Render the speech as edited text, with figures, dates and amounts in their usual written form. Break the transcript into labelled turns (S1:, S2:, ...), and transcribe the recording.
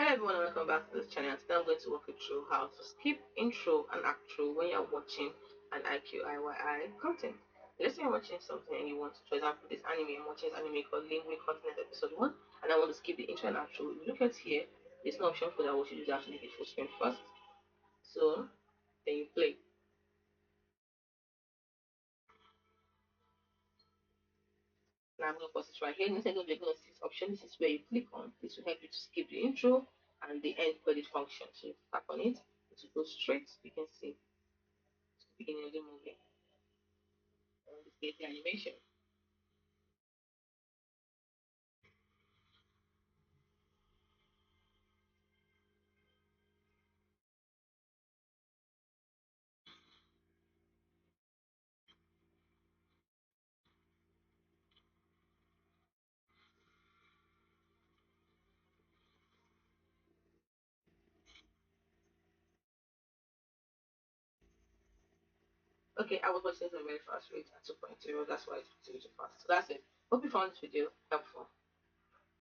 S1: Hello everyone and welcome back to this channel. Today I'm going to walk you through how to skip intro and outro when you're watching an IQIYI content. Let's say you're watching something and you want to, for example, this anime. I'm watching this anime called Link Continent Episode 1 and I want to skip the intro and outro. If you look at here, there's no option for that. What you do is actually make it full screen first. So then you play. Now I'm going to pause it right here. In a second, we're going to see this option. This is where you click on. This will help you to skip the intro and the end credit function. So you tap on it, it will go straight. You can see it's the beginning of the movie. This the animation. Okay, I was watching this at a very fast rate at 2.0. That's why it's too fast. So that's it. Hope you found this video helpful.